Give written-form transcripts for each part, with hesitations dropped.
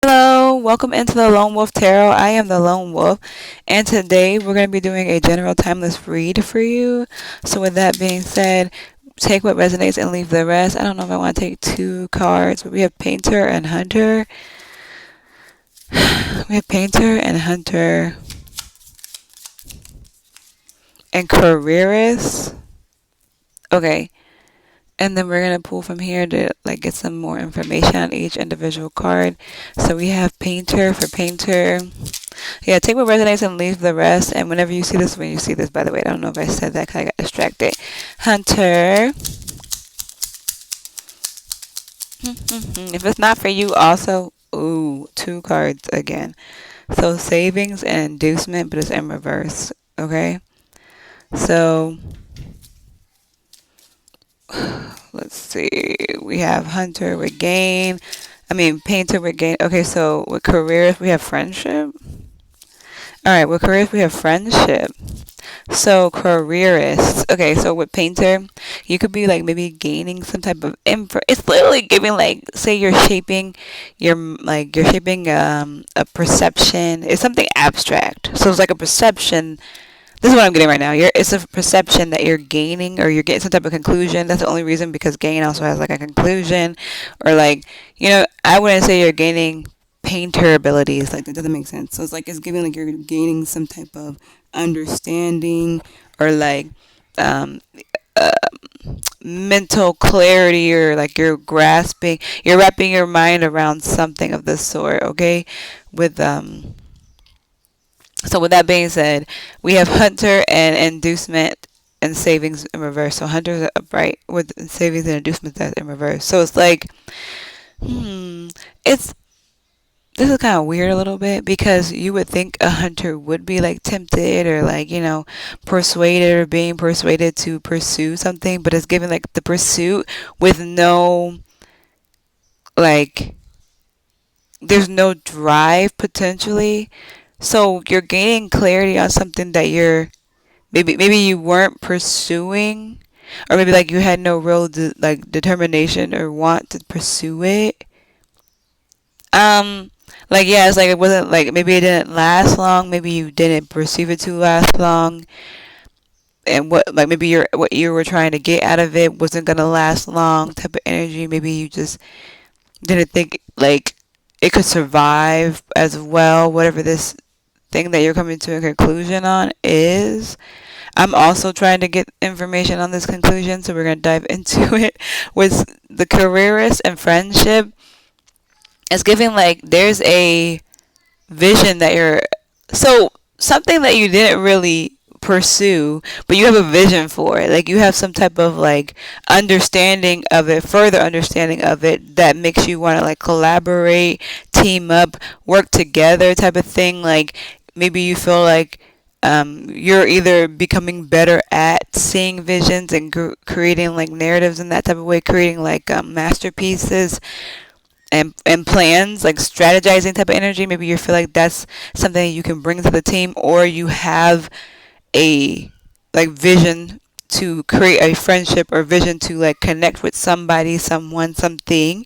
Hello, welcome into the Lone Wolf Tarot. I am the Lone Wolf, and today we're going to be doing a general timeless read for you. So, with that being said, take what resonates and leave the rest. I don't know if I want to take two cards, but we have Painter and Hunter. We have Painter and Hunter and Careerist. Okay, and then we're gonna pull from here to get some more information on each individual card. So we have Painter for Painter. Yeah, take what resonates and leave the rest. And whenever you see this, when you see this, by the way, I don't know if I said that because I got distracted. Hunter. If it's not for you, also, ooh, two cards again. So savings and inducement, but it's in reverse. Okay. So let's see. We have Hunter with gain. Painter with gain. Okay, so with careers, we have friendship. All right, with careers, we have friendship. So careerists. Okay, so with Painter, you could be maybe gaining some type of info. It's literally giving say you're shaping a perception. It's something abstract. So it's like a perception. This is what I'm getting right now. It's a perception that you're gaining, or you're getting some type of conclusion. That's the only reason, because gain also has a conclusion, or I wouldn't say you're gaining painter abilities. That doesn't make sense. So it's giving you're gaining some type of understanding, or um, uh, mental clarity, or you're wrapping your mind around something of this sort. Okay, with so with that being said, we have Hunter and inducement and savings in reverse. So Hunter's upright with savings and inducement that's in reverse. So it's it's this is kind of weird a little bit, because you would think a hunter would be tempted, or persuaded, or being persuaded to pursue something, but it's given the pursuit with no like there's no drive potentially. So you're gaining clarity on something that maybe you weren't pursuing, or maybe you had no real determination or want to pursue it. Yeah, it's it wasn't maybe it didn't last long, maybe you didn't perceive it to last long, and maybe what you were trying to get out of it wasn't gonna last long type of energy. Maybe you just didn't think it could survive as well, whatever this thing that you're coming to a conclusion on is. I'm also trying to get information on this conclusion, so we're going to dive into it. With the careerist and friendship, it's giving there's a vision that so something that you didn't really pursue, but you have a vision for it. You have some type of understanding of it, further understanding of it, that makes you want to collaborate, team up, work together type of thing. Maybe you feel you're either becoming better at seeing visions and creating narratives in that type of way, creating masterpieces and plans, strategizing type of energy. Maybe you feel that's something you can bring to the team, or you have a vision to create a friendship, or vision to connect with somebody, someone, something.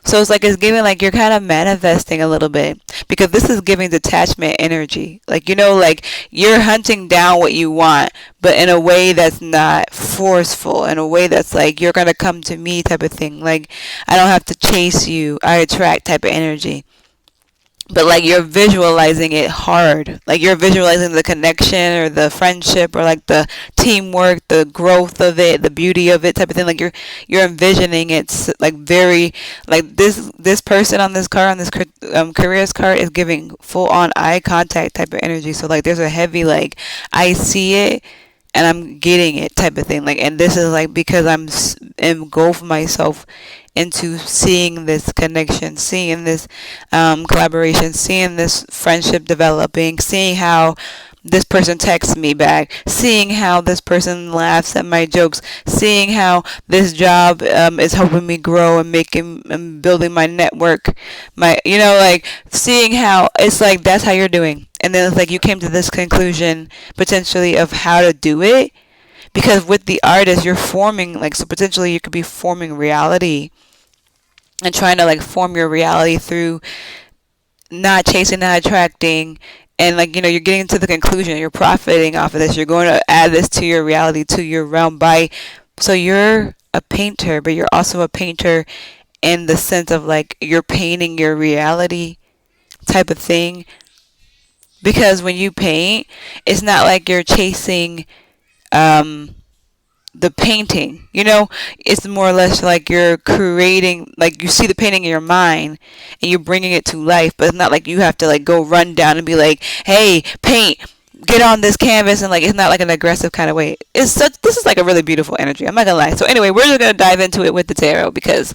So it's giving you're kind of manifesting a little bit, because this is giving detachment energy. You're hunting down what you want, but in a way that's not forceful, in a way that's you're gonna come to me type of thing. I don't have to chase you, I attract type of energy. But you're visualizing it hard, you're visualizing the connection, or the friendship, or the teamwork, the growth of it, the beauty of it type of thing. You're envisioning it very this person on this card, on this careers card, is giving full on eye contact type of energy. So there's a heavy I see it and I'm getting it type of thing. And this is because I'm engulfed myself into seeing this connection, seeing this collaboration, seeing this friendship developing, seeing how this person texts me back, seeing how this person laughs at my jokes, seeing how this job is helping me grow and making and building my network, seeing how it's that's how you're doing. And then it's you came to this conclusion potentially of how to do it, because with the artist you're forming so potentially you could be forming reality, and trying to form your reality through not chasing, not attracting, and like you're getting to the conclusion, you're profiting off of this, you're going to add this to your reality, to your realm by, so you're a painter, but you're also a painter in the sense of like you're painting your reality type of thing, because when you paint, it's not like you're chasing um the painting, it's more or less like you're creating, like you see the painting in your mind and you're bringing it to life, but it's not like you have to like go run down and be like, hey, paint, get on this canvas, and like it's not like an aggressive kind of way. This is like a really beautiful energy, I'm not gonna lie. So anyway, we're just gonna dive into it with the tarot because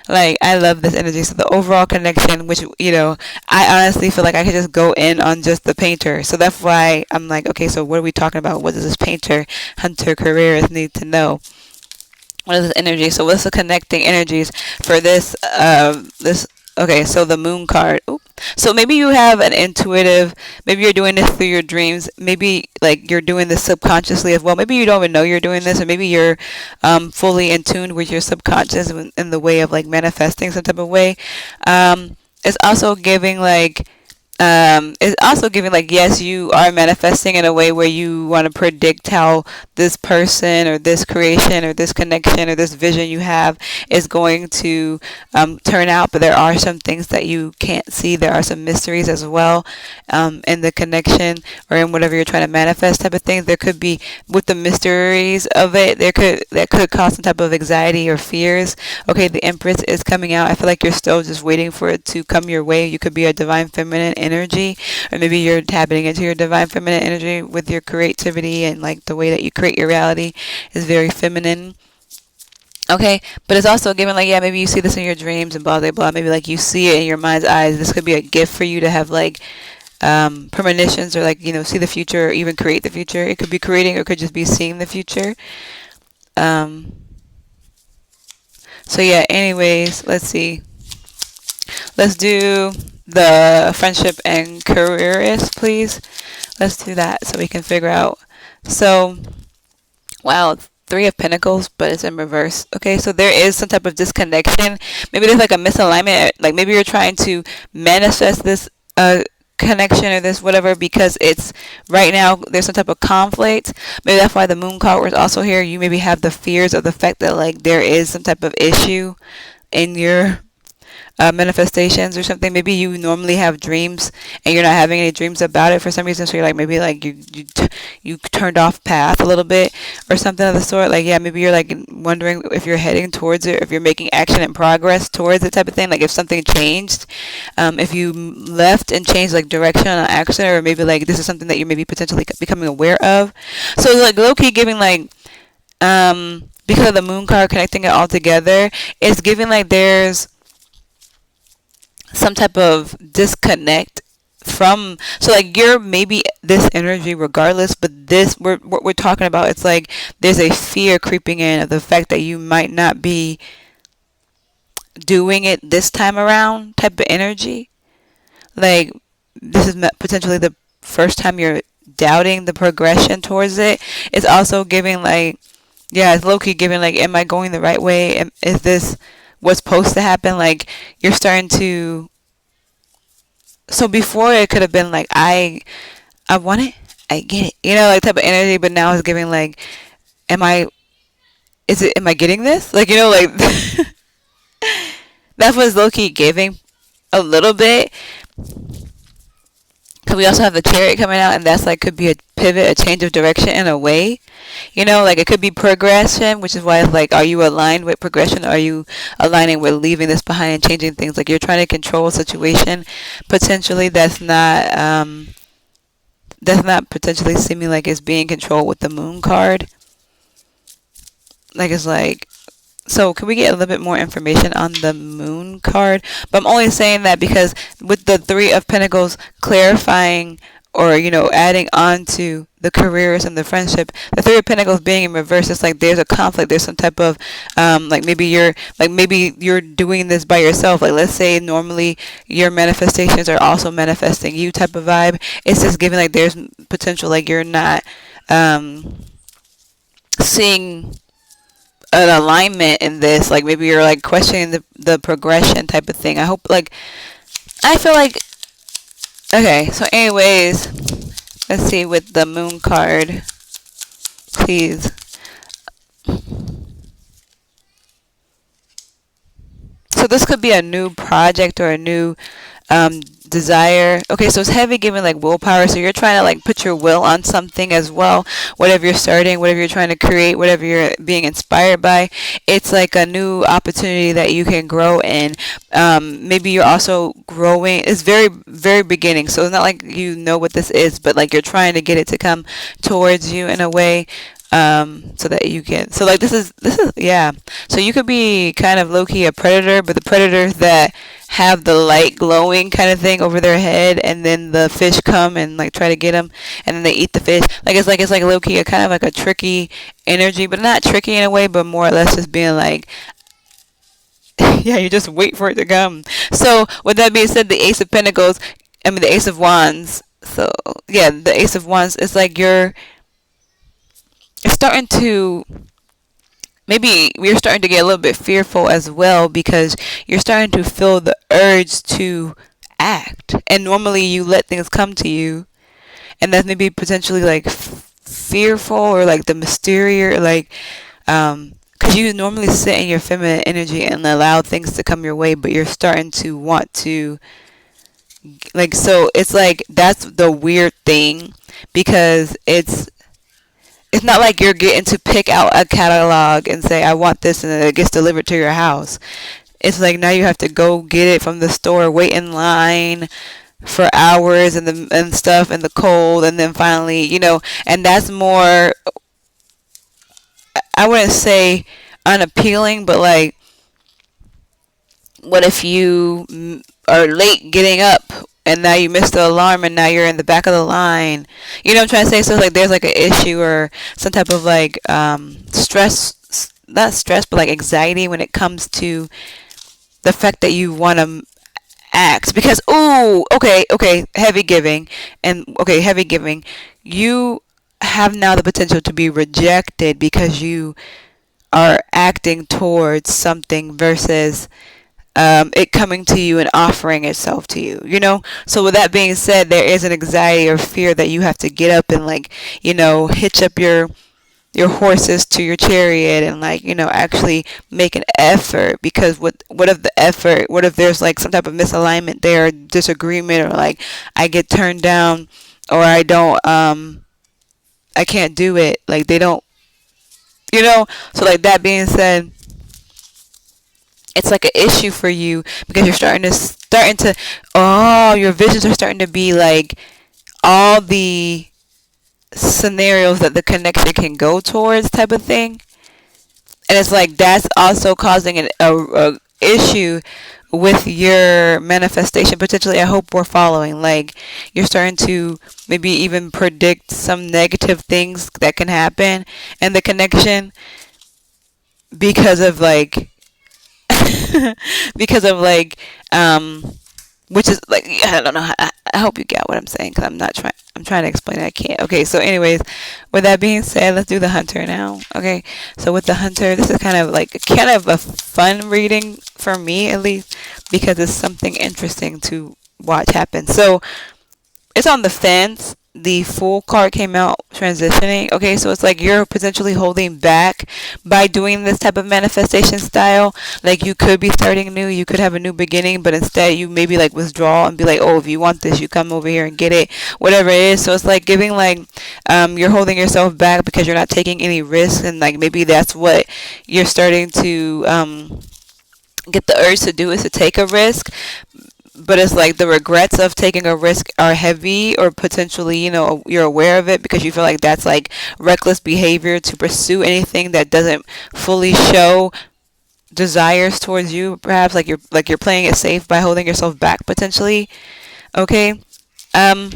like I love this energy. So the overall connection, which I honestly feel like I could just go in on just the painter. So that's why I'm like, okay, so what are we talking about? What does this painter, hunter, careerist need to know? What is this energy? So what's the connecting energies for this? Okay, so the moon card. Oop. So maybe you have an intuitive, maybe you're doing this through your dreams, maybe like you're doing this subconsciously as well. Maybe you don't even know you're doing this, or maybe you're fully in tune with your subconscious in the way of like manifesting some type of way. It's also giving like yes, you are manifesting in a way where you want to predict how this person or this creation or this connection or this vision you have is going to turn out. But there are some things that you can't see. There are some mysteries as well in the connection or in whatever you're trying to manifest type of things. There could be, with the mysteries of it, that could cause some type of anxiety or fears. Okay, the Empress is coming out. I feel like you're still just waiting for it to come your way. You could be a divine feminine energy, or maybe you're tapping into your divine feminine energy with your creativity, and like the way that you create your reality is very feminine. Okay, but it's also given like, yeah, maybe you see this in your dreams and blah blah blah. Maybe like you see it in your mind's eyes. This could be a gift for you to have like premonitions, or like see the future, or even create the future. It could be creating, or it could just be seeing the future. um so yeah, anyways, let's see. Let's do the friendship and careerist, please. Let's do that so we can figure out. So, wow, Three of Pentacles, but it's in reverse. Okay, so there is some type of disconnection. Maybe there's like a misalignment. Like maybe you're trying to manifest this connection or this whatever, because it's right now there's some type of conflict. Maybe that's why the moon card was also here. You maybe have the fears of the fact that like there is some type of issue in your manifestations or something. Maybe you normally have dreams and you're not having any dreams about it for some reason. So you're like, maybe like you turned off path a little bit or something of the sort. Like, yeah, maybe you're like wondering if you're heading towards it, or if you're making action and progress towards it type of thing. Like if something changed, if you left and changed like direction on action, or maybe like this is something that you're maybe potentially becoming aware of. So like low key giving like, because of the moon card connecting it all together, it's giving like there's some type of disconnect from, so like you're maybe this energy regardless, but this what we're talking about, it's like there's a fear creeping in of the fact that you might not be doing it this time around type of energy. Like this is potentially the first time you're doubting the progression towards it. It's also giving like, yeah, it's low-key giving like, am I going the right way? Is this what's supposed to happen? Like you're starting to, so before it could have been like, I want it, I get it, like type of energy, but now it's giving like, am I getting this, like like that's what it's low-key giving a little bit. Because we also have the Chariot coming out, and that's like could be a pivot, a change of direction in a way. Like it could be progression, which is why it's like, are you aligned with progression? Are you aligning with leaving this behind and changing things? Like you're trying to control a situation potentially that's not potentially seeming like it's being controlled with the moon card. Like it's like, so can we get a little bit more information on the moon card? But I'm only saying that because with the Three of Pentacles clarifying, or adding on to the careers and the friendship, the Three of Pentacles being in reverse, it's like there's a conflict, there's some type of like maybe you're doing this by yourself. Like let's say normally your manifestations are also manifesting you type of vibe. It's just giving like there's potential like you're not seeing an alignment in this. Like maybe you're like questioning the progression type of thing. I feel like Okay, so anyways, let's see with the moon card, please. So this could be a new project or a new desire. Okay, so it's heavy giving like willpower. So you're trying to like put your will on something as well. Whatever you're starting, whatever you're trying to create, whatever you're being inspired by, it's like a new opportunity that you can grow in. Maybe you're also growing. It's very, very beginning. So it's not like you know what this is, but like you're trying to get it to come towards you in a way. So that you can, so like this is yeah, so you could be kind of low-key a predator, but the predators that have the light glowing kind of thing over their head, and then the fish come and like try to get them, and then they eat the fish. Like it's like low-key a kind of like a tricky energy, but not tricky in a way, but more or less just being like, yeah, you just wait for it to come. So with that being said, the Ace of Pentacles, I mean the Ace of Wands, so yeah, the Ace of Wands is like you're starting to, maybe you're starting to get a little bit fearful as well, because you're starting to feel the urge to act, and normally you let things come to you, and that's maybe potentially like fearful, or like the mysterious, like because you normally sit in your feminine energy and allow things to come your way, but you're starting to want to, like, so it's like that's the weird thing, because it's not like you're getting to pick out a catalog and say I want this, and then it gets delivered to your house. It's like now you have to go get it from the store, wait in line for hours and stuff in the cold, and then finally, and that's more, I wouldn't say unappealing, but like, what if you are late getting up and now you missed the alarm and now you're in the back of the line? You know what I'm trying to say? So like there's like an issue or some type of like stress, not stress, but like anxiety when it comes to the fact that you want to act, because ooh, okay, heavy giving, and okay, heavy giving, you have now the potential to be rejected because you are acting towards something versus it coming to you and offering itself to you, So with that being said, there is an anxiety or fear that you have to get up and like, hitch up your horses to your chariot and like, actually make an effort, because what if the effort, what if there's like some type of misalignment there, disagreement, or like I get turned down, or I don't, I can't do it, like they don't, so like that being said, it's like an issue for you because you're starting to oh, your visions are starting to be like all the scenarios that the connection can go towards type of thing, and it's like that's also causing a issue with your manifestation potentially. I hope we're following. Like you're starting to maybe even predict some negative things that can happen in the connection because of like because of like which is like, I don't know how, I hope you get what I'm saying, because I'm trying to explain it, I can't. Okay, so anyways, with that being said, let's do the hunter now. Okay, so with the hunter, this is kind of a fun reading for me, at least, because it's something interesting to watch happen. So it's on the fence. The Fool card came out, transitioning. Okay, so it's like you're potentially holding back by doing this type of manifestation style. Like you could be starting new, you could have a new beginning, but instead you maybe like withdraw and be like, oh, if you want this, you come over here and get it, whatever it is. So it's like giving like you're holding yourself back because you're not taking any risks, and like maybe that's what you're starting to get the urge to do, is to take a risk, but it's like the regrets of taking a risk are heavy, or potentially, you're aware of it because you feel like that's like reckless behavior to pursue anything that doesn't fully show desires towards you. Perhaps like you're playing it safe by holding yourself back potentially. Okay. Um.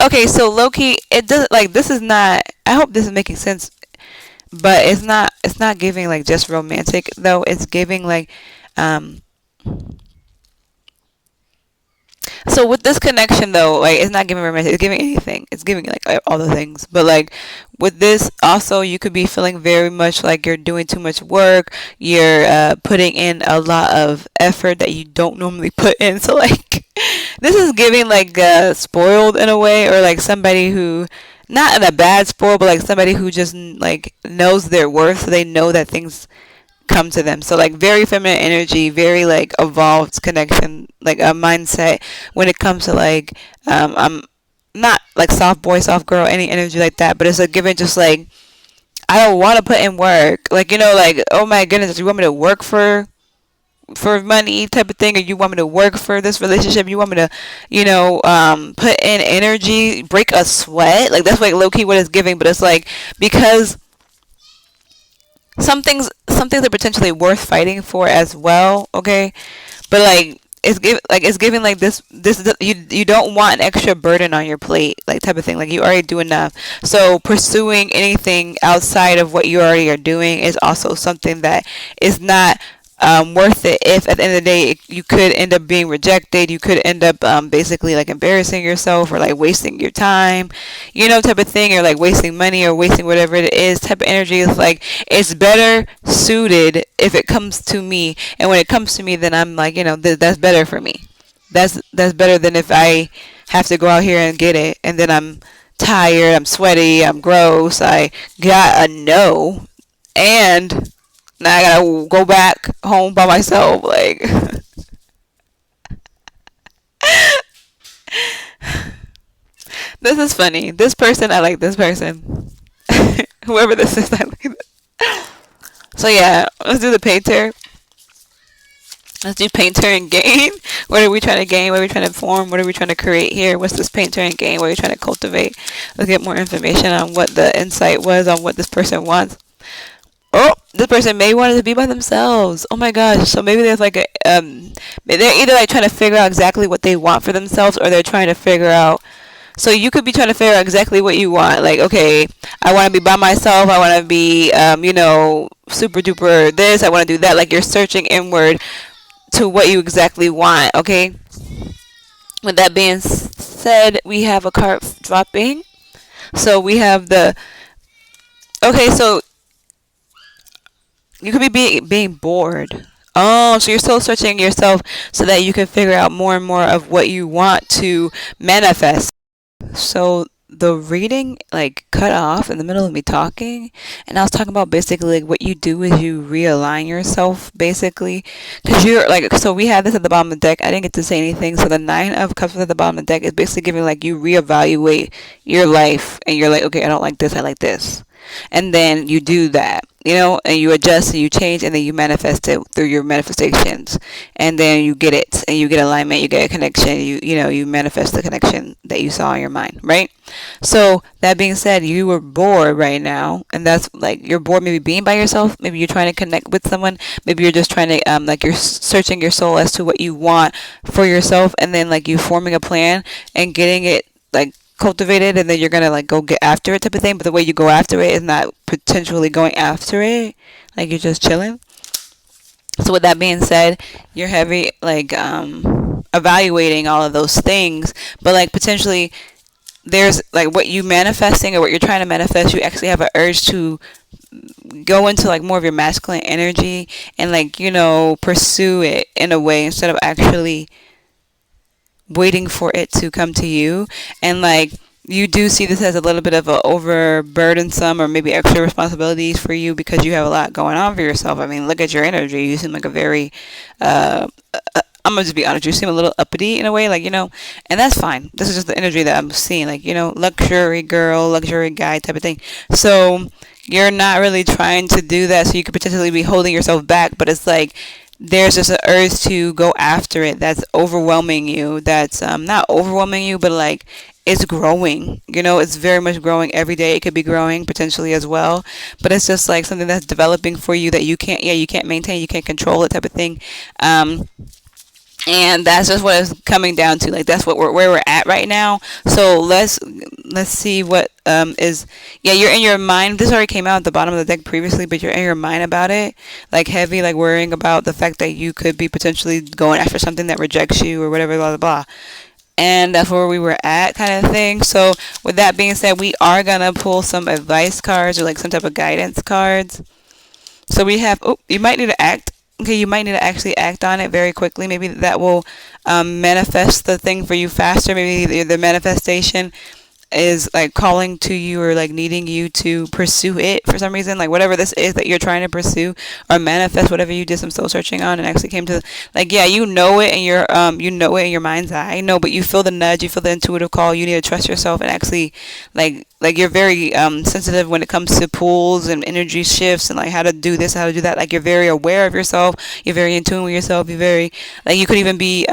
Okay. So Loki, it doesn't, like, this is not. I hope this is making sense, but it's not. It's not giving like just romantic though. It's giving like um so So with this connection though, like it's not giving romantic, it's giving anything. It's giving like all the things. But like with this also you could be feeling very much like you're doing too much work. You're putting in a lot of effort that you don't normally put in. So like this is giving like spoiled in a way, or like somebody who not in a bad spoil, but like somebody who just like knows their worth, so they know that things come to them. So like very feminine energy, very like evolved connection, like a mindset when it comes to like I'm not like soft boy, soft girl, any energy like that, but it's like giving just like I don't want to put in work. Like like oh my goodness, you want me to work for money type of thing, or you want me to work for this relationship, you want me to put in energy, break a sweat, like that's like low key what it's giving. But it's like because some things are potentially worth fighting for as well, okay? But like it's giving like this you don't want an extra burden on your plate, like type of thing. Like you already do enough. So pursuing anything outside of what you already are doing is also something that is not worth it. If at the end of the day you could end up being rejected, you could end up basically like embarrassing yourself or like wasting your time, type of thing, or like wasting money or wasting whatever it is. Type of energy is like it's better suited if it comes to me, and when it comes to me, then I'm like that's better for me. That's better than if I have to go out here and get it, and then I'm tired, I'm sweaty, I'm gross, I got a no, and now I gotta go back home by myself. Like, this is funny. This person, I like this person. Whoever this is, I like this. So yeah, let's do the painter. Let's do painter and gain. What are we trying to gain? What are we trying to form? What are we trying to create here? What's this painter and gain? What are we trying to cultivate? Let's get more information on what the insight was on what this person wants. Oh, this person may want it to be by themselves. Oh my gosh. So maybe there's like they're either like trying to figure out exactly what they want for themselves, or they're trying to figure out. So you could be trying to figure out exactly what you want. Like, okay, I want to be by myself. I want to be, super duper this. I want to do that. Like you're searching inward to what you exactly want. Okay. With that being said, we have a card dropping. So we have the. Okay, so you could be being bored. Oh, so you're still searching yourself so that you can figure out more and more of what you want to manifest. So the reading like cut off in the middle of me talking, and I was talking about basically like what you do is you realign yourself basically, because you're like, so we had this at the bottom of the deck. I didn't get to say anything. So the nine of cups at the bottom of the deck is basically giving like you reevaluate your life, and you're like, okay, I don't like this, I like this, and then you do that, and you adjust and you change, and then you manifest it through your manifestations, and then you get it, and you get alignment, you get a connection, you manifest the connection that you saw in your mind, right? So that being said, you were bored right now, and that's like you're bored maybe being by yourself, maybe you're trying to connect with someone, maybe you're just trying to like you're searching your soul as to what you want for yourself, and then like you forming a plan and getting it like cultivated, and then you're gonna like go get after it type of thing. But the way you go after it is not potentially going after it, like you're just chilling. So with that being said, you're heavy like evaluating all of those things, but like potentially there's like what you manifesting or what you're trying to manifest, you actually have an urge to go into like more of your masculine energy and like pursue it in a way instead of actually waiting for it to come to you. And like you do see this as a little bit of a overburdensome or maybe extra responsibilities for you because you have a lot going on for yourself. I mean, look at your energy. You seem like a very I'm gonna just be honest, you seem a little uppity in a way, like, and that's fine. This is just the energy that I'm seeing, like, luxury girl, luxury guy type of thing. So you're not really trying to do that, so you could potentially be holding yourself back, but it's like there's just an urge to go after it that's overwhelming you, that's not overwhelming you, but like it's growing, it's very much growing every day. It could be growing potentially as well, but it's just like something that's developing for you that you can't maintain, you can't control it type of thing. And that's just what it's coming down to. Like that's where we're at right now. So let's see what is. Yeah, you're in your mind. This already came out at the bottom of the deck previously, but you're in your mind about it, like heavy, like worrying about the fact that you could be potentially going after something that rejects you or whatever, blah blah blah. and that's where we were at, kind of thing. So with that being said, we are gonna pull some advice cards or like some type of guidance cards. So we have, oh, you might need to act. Okay, you might need to actually act on it very quickly. Maybe that will manifest the thing for you faster. Maybe the manifestation is like calling to you or like needing you to pursue it for some reason, like whatever this is that you're trying to pursue or manifest, whatever you did some soul searching on and actually came to, like, yeah, you know it, and you know it in your mind's eye, no, but you feel the nudge, you feel the intuitive call. You need to trust yourself and actually like you're very sensitive when it comes to pulls and energy shifts and like how to do this, how to do that. Like you're very aware of yourself, you're very in tune with yourself, you're very, like, you could even be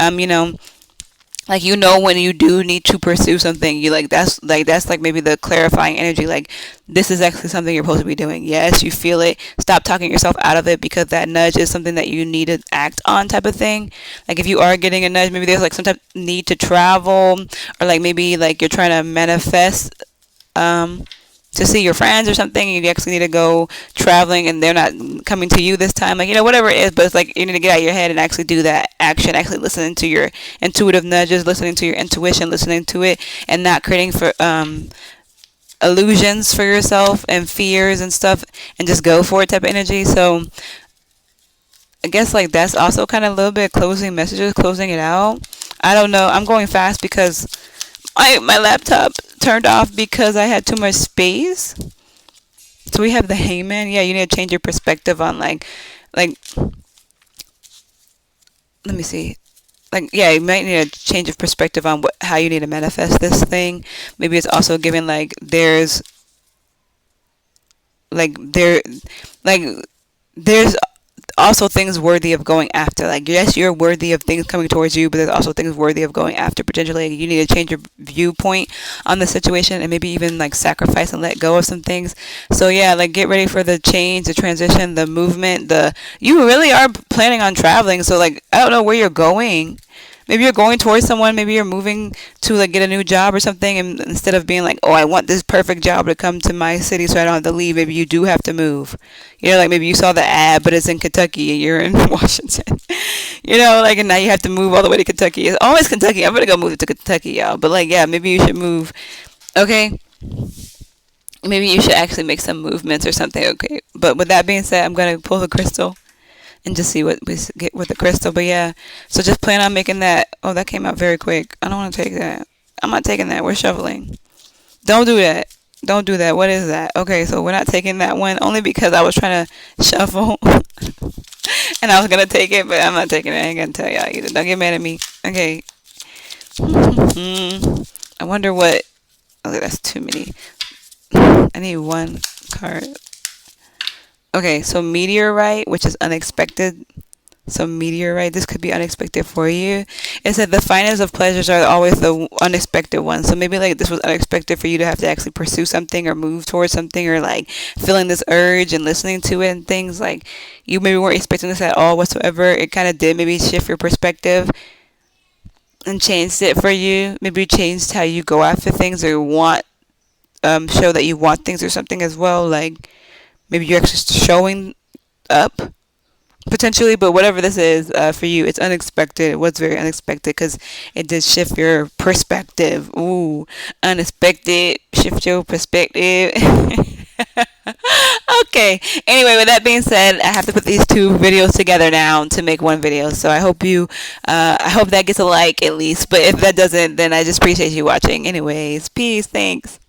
like, you know, when you do need to pursue something, you that's like maybe the clarifying energy, like this is actually something you're supposed to be doing. Yes, you feel it, stop talking yourself out of it, because that nudge is something that you need to act on, type of thing. Like if you are getting a nudge, maybe there's like some type of need to travel, or like maybe like you're trying to manifest to see your friends or something, and you actually need to go traveling and they're not coming to you this time, like, whatever it is, but it's like you need to get out of your head and actually do that action, actually listening to your intuitive nudges, listening to your intuition, listening to it, and not creating for illusions for yourself and fears and stuff, and just go for it, type of energy. So I guess like that's also kind of a little bit closing messages, closing it out. I don't know, I'm going fast because my laptop turned off because I had too much space. So we have the Hangman. Yeah, you need to change your perspective on like let me see. Like, yeah, you might need to change your perspective on how you need to manifest this thing. Maybe it's also given like there like there's also things worthy of going after. Like, yes, you're worthy of things coming towards you, but there's also things worthy of going after. Potentially, you need to change your viewpoint on the situation, and maybe even like sacrifice and let go of some things. So yeah, like get ready for the change, the transition, the movement. You really are planning on traveling. So like, I don't know where you're going. Maybe you're going towards someone. Maybe you're moving to like get a new job or something, and instead of being like, oh, I want this perfect job to come to my city so I don't have to leave, maybe you do have to move. Like maybe you saw the ad, but it's in Kentucky and you're in Washington. Like, and now you have to move all the way to Kentucky. It's always Kentucky. I'm gonna go move to Kentucky, y'all. But like, yeah, maybe you should move. Okay, maybe you should actually make some movements or something. Okay, but with that being said, I'm gonna pull the crystal and just see what we get with the crystal. But yeah, so just plan on making that. Oh, that came out very quick. I don't want to take that. I'm not taking that. We're shuffling. Don't do that. Don't do that. What is that? Okay, so we're not taking that one, only because I was trying to shuffle and I was gonna take it, but I'm not taking it. I ain't gonna tell y'all either. Don't get mad at me. Okay. I wonder what. Okay, that's too many. I need one card. Okay, so meteorite, which is unexpected. So meteorite, this could be unexpected for you. It said the finest of pleasures are always the unexpected ones. So maybe like this was unexpected for you to have to actually pursue something or move towards something, or like feeling this urge and listening to it and things. Like you maybe weren't expecting this at all whatsoever. It kind of did maybe shift your perspective and changed it for you. Maybe changed how you go after things or want show that you want things or something as well. Like maybe you're actually showing up potentially, but whatever this is for you, it's unexpected. It was very unexpected because it did shift your perspective. Ooh, unexpected, shift your perspective. Okay, anyway, with that being said, I have to put these two videos together now to make one video, so I hope I hope that gets a like at least, but if that doesn't, then I just appreciate you watching. Anyways, peace, thanks.